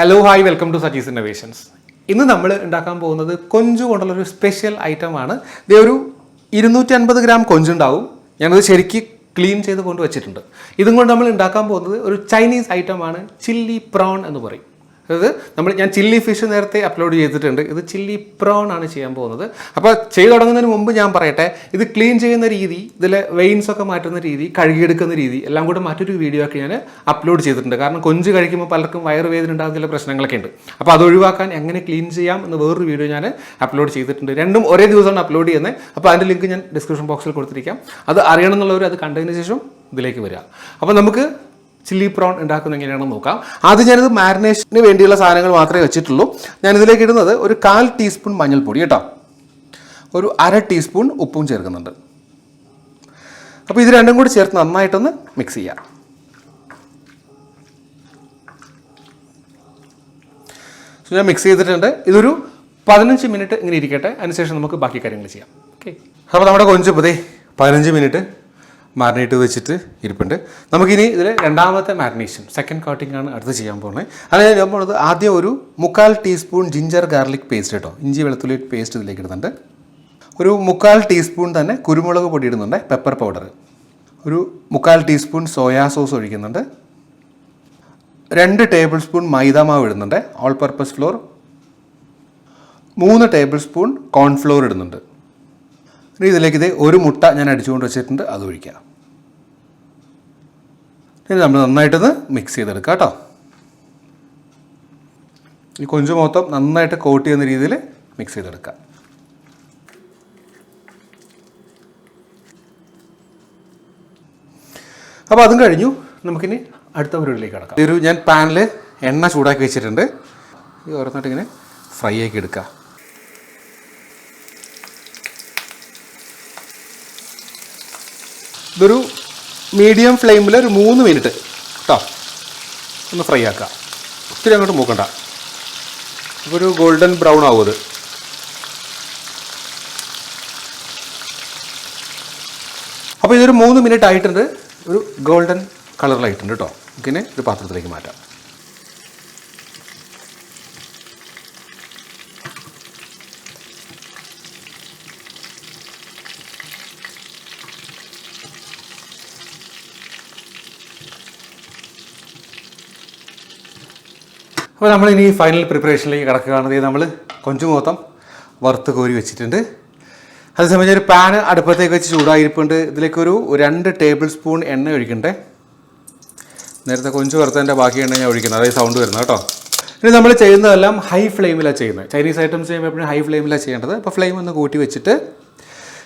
Hello, hi, welcome to Saji's Innovations. ഇന്ന് നമ്മൾ ഉണ്ടാക്കാൻ പോകുന്നത് കൊഞ്ചു കൊണ്ടുള്ള ഒരു സ്പെഷ്യൽ ഐറ്റം ആണ്. ഇത് ഒരു 250 ഗ്രാം കൊഞ്ചുണ്ടാവും. ഞാനത് ശരിക്കും ക്ലീൻ ചെയ്ത് കൊണ്ടുവച്ചിട്ടുണ്ട്. ഇതും കൊണ്ട് നമ്മൾ ഉണ്ടാക്കാൻ പോകുന്നത് ഒരു ചൈനീസ് ഐറ്റമാണ് ചില്ലി പ്രോൺ എന്ന് പറയും. അതായത് ഞാൻ ചില്ലി ഫിഷ് നേരത്തെ അപ്ലോഡ് ചെയ്തിട്ടുണ്ട്. ഇത് ചില്ലി പ്രോൺ ആണ് ചെയ്യാൻ പോകുന്നത്. അപ്പോൾ ചെയ്തു തുടങ്ങുന്നതിന് മുമ്പ് ഞാൻ പറയട്ടെ, ഇത് ക്ലീൻ ചെയ്യുന്ന രീതി, ഇതിലെ വെയിൻസ് ഒക്കെ മാറ്റുന്ന രീതി, കഴുകിയെടുക്കുന്ന രീതി എല്ലാം കൂടെ മറ്റൊരു വീഡിയോ ഒക്കെ ഞാൻ അപ്ലോഡ് ചെയ്തിട്ടുണ്ട്. കാരണം കൊഞ്ച് കഴിക്കുമ്പോൾ പലർക്കും വയറുവേദന ഉണ്ടാകുന്ന ചില പ്രശ്നങ്ങളൊക്കെ ഉണ്ട്. അപ്പോൾ അത് ഒഴിവാക്കാൻ എങ്ങനെ ക്ലീൻ ചെയ്യാം എന്ന് വേറൊരു വീഡിയോ ഞാൻ അപ്ലോഡ് ചെയ്തിട്ടുണ്ട്. രണ്ടും ഒരേ ദിവസമാണ് അപ്ലോഡ് ചെയ്യുന്നത്. അപ്പോൾ അതിൻ്റെ ലിങ്ക് ഞാൻ ഡിസ്ക്രിപ്ഷൻ ബോക്സിൽ കൊടുത്തിരിക്കാം. അത് അറിയണമെന്നുള്ളവർ അത് കണ്ടതിന് ശേഷം ഇതിലേക്ക് വരിക. അപ്പോൾ നമുക്ക് ചില്ലി പ്രോൺ ഉണ്ടാക്കുന്നത് എങ്ങനെയാണെന്ന് നോക്കാം. ആദ്യം ഞാനിത് മാരിനേഷന് വേണ്ടിയുള്ള സാധനങ്ങൾ മാത്രമേ വെച്ചിട്ടുള്ളൂ. ഞാനിതിലേക്ക് ഇടുന്നത് ഒരു 1/4 ടീസ്പൂൺ മഞ്ഞൾപ്പൊടി കേട്ടോ, ഒരു 1/2 ടീസ്പൂൺ ഉപ്പും ചേർക്കുന്നുണ്ട്. അപ്പോൾ ഇത് രണ്ടും കൂടി ചേർത്ത് നന്നായിട്ടൊന്ന് മിക്സ് ചെയ്യാം. ഞാൻ മിക്സ് ചെയ്തിട്ടുണ്ട്. ഇതൊരു 15 മിനിറ്റ് ഇങ്ങനെ ഇരിക്കട്ടെ. അതിനുശേഷം നമുക്ക് ബാക്കി കാര്യങ്ങൾ ചെയ്യാം. ഓക്കെ, അപ്പോൾ നമ്മുടെ കൊഞ്ച് 15 മിനിറ്റ് മാരിനേറ്റ് വെച്ചിട്ട് ഇരിപ്പുണ്ട്. നമുക്കിനി ഇതിൽ രണ്ടാമത്തെ മാരിനേഷൻ, സെക്കൻഡ് കോട്ടിംഗ് ആണ് അടുത്ത് ചെയ്യാൻ പോകുന്നത്. അത് ഞാൻ പോകുന്നത് ആദ്യം ഒരു 1/4 ടീസ്പൂൺ ജിഞ്ചർ ഗാർലിക് പേസ്റ്റ് കേട്ടോ, ഇഞ്ചി വെളുത്തുള്ളി പേസ്റ്റ് ഇതിലേക്ക് ഇടുന്നുണ്ട്. ഒരു 1/4 ടീസ്പൂൺ തന്നെ കുരുമുളക് പൊടി ഇടുന്നുണ്ട്, പെപ്പർ പൗഡർ. ഒരു 1/4 ടീസ്പൂൺ സോയാ സോസ് ഒഴിക്കുന്നുണ്ട്. 2 ടേബിൾ സ്പൂൺ മൈദ മാവ് ഇടുന്നുണ്ട്, all purpose floor. 3 table spoon cornflour ഇടുന്നുണ്ട്. ഇനി ഇതിലേക്ക് ഒരു മുട്ട ഞാൻ അടിച്ചുകൊണ്ട് വെച്ചിട്ടുണ്ട്, അത് ഒഴിക്കാം. ഇനി നമ്മൾ നന്നായിട്ടൊന്ന് മിക്സ് ചെയ്തെടുക്കാം കേട്ടോ. ഈ കൊഞ്ച് മൊത്തം നന്നായിട്ട് കോട്ട് ചെയ്യുന്ന രീതിയിൽ മിക്സ് ചെയ്തെടുക്കാം. അപ്പോൾ അതും കഴിഞ്ഞു. നമുക്കിനി അടുത്ത പരിപാടിയിലേക്ക് കിടക്കാം. ഞാൻ പാനിൽ എണ്ണ ചൂടാക്കി വെച്ചിട്ടുണ്ട്. ഇത് ഓരോന്നായിട്ട് ഇങ്ങനെ ഫ്രൈ ആക്കി എടുക്കുക. ഇതൊരു മീഡിയം ഫ്ലെയിമിൽ ഒരു 3 മിനിറ്റ് കേട്ടോ ഒന്ന് ഫ്രൈ ആക്കുക. ഒത്തിരി അങ്ങോട്ട് മൂക്കണ്ട. ഇപ്പോൾ ഒരു ഗോൾഡൻ ബ്രൗൺ ആവും അത്. അപ്പോൾ ഇതൊരു 3 മിനിറ്റ് ആയിട്ടുണ്ട്. ഒരു ഗോൾഡൻ കളറിലായിട്ടുണ്ട് കേട്ടോ. ഇതിനെ ഒരു പാത്രത്തിലേക്ക് മാറ്റാം. അപ്പോൾ നമ്മളിനി ഫൈനൽ പ്രിപ്പറേഷനിലേക്ക് കിടക്കുകയാണെങ്കിൽ നമ്മൾ കൊഞ്ച് മൊത്തം വറുത്ത് കോരി വെച്ചിട്ടുണ്ട്. അതേസമയം ഒരു പാന് അടുപ്പത്തേക്ക് വെച്ച് ചൂടായിരിപ്പുണ്ട്. ഇതിലേക്കൊരു 2 ടേബിൾ സ്പൂൺ എണ്ണ ഒഴിക്കണ്ടേ. നേരത്തെ കൊഞ്ച് വറുത്തതിൻ്റെ ബാക്കി എണ്ണ ഞാൻ ഒഴിക്കുന്നത്, അതായത് സൗണ്ട് വരുന്നത് കേട്ടോ. ഇനി നമ്മൾ ചെയ്യുന്നതെല്ലാം ഹൈ ഫ്ലെയിമിലാണ് ചെയ്യുന്നത്. ചൈനീസ് ഐറ്റംസ് ചെയ്യുമ്പോൾ എപ്പോഴും ഹൈ ഫ്ലെയിമിലാണ് ചെയ്യേണ്ടത്. അപ്പോൾ ഫ്ലെയിം ഒന്ന് കൂട്ടി വെച്ചിട്ട്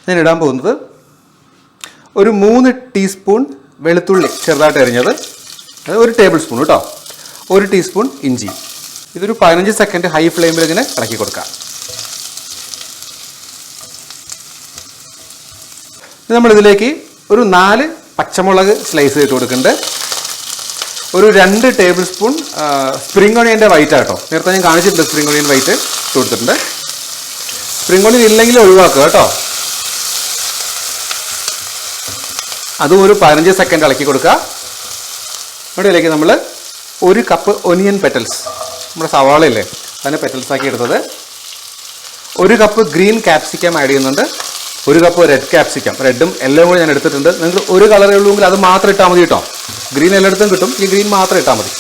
ഞാൻ ഇടാൻ പോകുന്നത് ഒരു 3 ടീസ്പൂൺ വെളുത്തുള്ളി ചെറുതായിട്ട് അരിഞ്ഞത്, അത് 1 ടേബിൾ സ്പൂൺ കേട്ടോ. 1 ടീസ്പൂൺ ഇഞ്ചി. ഇതൊരു 15 സെക്കൻഡ് ഹൈ ഫ്ലെയിമിൽ ഇങ്ങനെ ഇളക്കി കൊടുക്കാം. നമ്മളിതിലേക്ക് ഒരു 4 പച്ചമുളക് സ്ലൈസ് ചെയ്ത് കൊടുക്കുന്നുണ്ട്. ഒരു 2 ടേബിൾ സ്പൂൺ സ്പ്രിംഗ് ഓണിയൻ്റെ വൈറ്റ് ആട്ടോ. നേരത്തെ ഞാൻ കാണിച്ചിട്ടുണ്ട്, സ്പ്രിംഗ് ഓണിയൻ വൈറ്റ് ഇട്ട് കൊടുത്തിട്ടുണ്ട്. സ്പ്രിംഗ് ഓണിയൻ ഇല്ലെങ്കിൽ ഒഴിവാക്കുക കേട്ടോ. അതും ഒരു 15 സെക്കൻഡ് ഇളക്കി കൊടുക്കുക. ഇവിടെ ഇതിലേക്ക് നമ്മൾ 1 കപ്പ് ഒനിയൻ പെറ്റൽസ്, നമ്മുടെ സവാളയില്ലേ അതിനെ പെറ്റൽസ് ആക്കി എടുത്തത്. 1 കപ്പ് ഗ്രീൻ ക്യാപ്സിക്കം ആഡ് ചെയ്യുന്നുണ്ട്. 1 കപ്പ് റെഡ് ക്യാപ്സിക്കം, റെഡും യെല്ലോയും കൂടി ഞാൻ എടുത്തിട്ടുണ്ട്. നിങ്ങൾ ഒരു കളറേ ഉള്ളൂങ്കിൽ അത് മാത്രം ഇട്ടാൽ മതി കേട്ടോ. ഗ്രീൻ എല്ലായിടത്തും കിട്ടും, ഈ ഗ്രീൻ മാത്രം ഇട്ടാൽ മതി.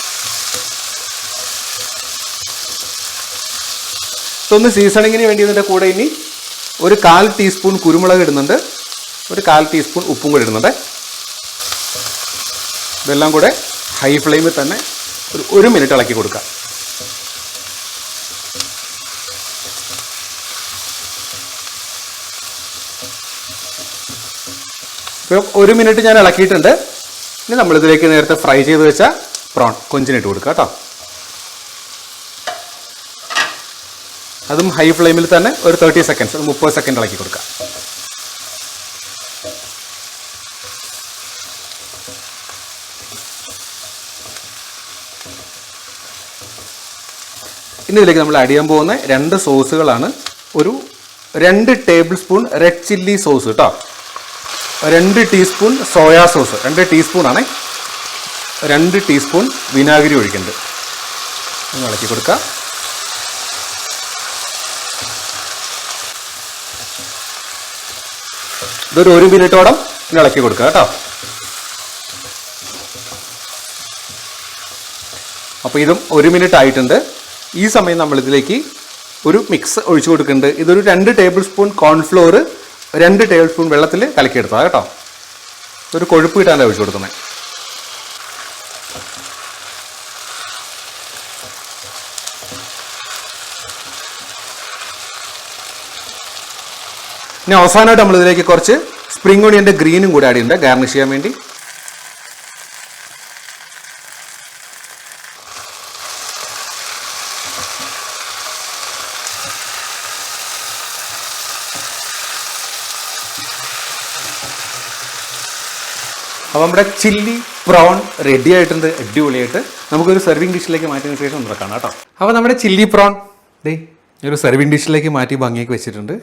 ഇതൊന്ന് സീസണിങ്ങിന് വേണ്ടി ഇതിൻ്റെ കൂടെ ഇനി ഒരു 1/4 ടീസ്പൂൺ കുരുമുളക് ഇടുന്നുണ്ട്, ഒരു 1/4 ടീസ്പൂൺ ഉപ്പും കൂടി ഇടുന്നുണ്ട്. ഇതെല്ലാം കൂടെ ഹൈ ഫ്ലെയിമിൽ തന്നെ ഒരു 1 മിനിറ്റ് ഇളക്കി കൊടുക്കുക. ഇപ്പോൾ 1 മിനിറ്റ് ഞാൻ ഇളക്കിയിട്ടുണ്ട്. ഇനി നമ്മളിതിലേക്ക് നേരത്തെ ഫ്രൈ ചെയ്ത് വെച്ച പ്രോൺ കൊഞ്ചിനിട്ട് കൊടുക്കുക കേട്ടോ. അതും ഹൈ ഫ്ലെയിമിൽ തന്നെ ഒരു 30 സെക്കൻഡ്സ്, 30 സെക്കൻഡ് ഇളക്കി കൊടുക്കുക. ഇനി ഇതിലേക്ക് നമ്മൾ ആഡ് ചെയ്യാൻ പോകുന്ന 2 സോസുകളാണ്. ഒരു 2 table spoon red chilli sauce കേട്ടോ, 2 ടീസ്പൂൺ സോയാ സോസ്, 2 ടീസ്പൂണാണ്. 2 ടീസ്പൂൺ വിനാഗിരി ഒഴിക്കുന്നുണ്ട്. ഒന്ന് ഇളക്കി കൊടുക്കുക. ഇതൊരു 1 മിനിറ്റോളം ഇളക്കി കൊടുക്കുക കേട്ടോ. അപ്പോൾ ഇതും 1 മിനിറ്റ് ആയിട്ടുണ്ട്. ഈ സമയം നമ്മളിതിലേക്ക് ഒരു മിക്സ് ഒഴിച്ചു കൊടുക്കുന്നുണ്ട്. ഇതൊരു 2 table spoon cornflour 2 table spoon വെള്ളത്തിൽ കലക്കിയെടുത്തതാണ് കേട്ടോ. ഒരു കൊഴുപ്പ് കിട്ടാനാണ് ഒഴിച്ചു കൊടുക്കുന്നത്. ഇനി അവസാനമായിട്ട് നമ്മളിതിലേക്ക് കുറച്ച് സ്പ്രിംഗ് ഓണിയൻ്റെ ഗ്രീനും കൂടി ആഡ് ചെയ്യുന്നുണ്ട് ഗാർണിഷ് ചെയ്യാൻ വേണ്ടി. അപ്പോൾ നമ്മുടെ ചില്ലി പ്രോൺ റെഡി ആയിട്ടുണ്ട്, അടിപൊളിയായിട്ട്. നമുക്കൊരു സെർവിങ് ഡിഷിലേക്ക് മാറ്റിയതിന് ശേഷം ഒന്ന് കാണാം കേട്ടോ. അപ്പോൾ നമ്മുടെ ചില്ലി പ്രോൺ ഒരു സെർവിങ് ഡിഷിലേക്ക് മാറ്റി ഭംഗിയൊക്കെ വെച്ചിട്ടുണ്ട്.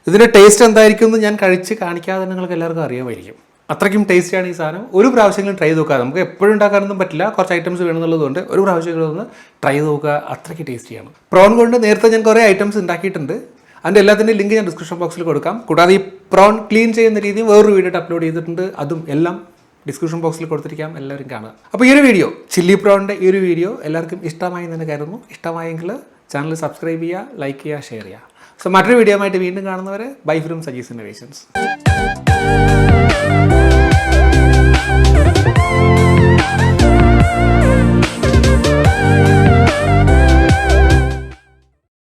ഇതിൻ്റെ ടേസ്റ്റ് എന്തായിരിക്കും എന്ന് ഞാൻ കഴിച്ച് കാണിക്കാതെ നിങ്ങൾക്ക് എല്ലാവർക്കും അറിയാമായിരിക്കും. അത്രയ്ക്കും ടേസ്റ്റിയാണ് ഈ സാധനം. ഒരു പ്രാവശ്യമെങ്കിലും ട്രൈ നോക്കുക. നമുക്ക് എപ്പോഴും ഉണ്ടാക്കാനൊന്നും പറ്റില്ല, കുറച്ച് ഐറ്റംസ് വേണമെന്നുള്ളതുകൊണ്ട് ഒരു പ്രാവശ്യമെങ്കിലും ഒന്ന് ട്രൈ നോക്കുക. അത്രയ്ക്ക് ടേസ്റ്റിയാണ്. പ്രോൺ കൊണ്ട് നേരത്തെ ഞാൻ കുറേ ഐറ്റംസ് ഉണ്ടാക്കിയിട്ടുണ്ട്. അതിൻ്റെ എല്ലാത്തിൻ്റെ ലിങ്ക് ഞാൻ ഡിസ്ക്രിപ്ഷൻ ബോക്സിൽ കൊടുക്കാം. കൂടാതെ ഈ പ്രോൺ ക്ലീൻ ചെയ്യുന്ന രീതി വേറൊരു വീഡിയോ അപ്ലോഡ് ചെയ്തിട്ടുണ്ട്. അതും എല്ലാം ഡിസ്ക്രിപ്ഷൻ ബോക്സിൽ കൊടുത്തിരിക്കാം, എല്ലാവരും കാണുക. അപ്പോൾ ഈ ഒരു വീഡിയോ, ചില്ലി പ്രോണിൻ്റെ ഈ ഒരു വീഡിയോ എല്ലാവർക്കും ഇഷ്ടമായി എന്ന് കരുതുന്നു. ഇഷ്ടമായെങ്കിൽ ചാനൽ സബ്സ്ക്രൈബ് ചെയ്യുക, ലൈക്ക് ചെയ്യുക, ഷെയർ ചെയ്യുക. സോ മറ്റൊരു വീഡിയോ ആയിട്ട് വീണ്ടും കാണുന്നവരെ ബൈ ഫ്രം സജീസ് ഇന്നോവേഷൻസ്.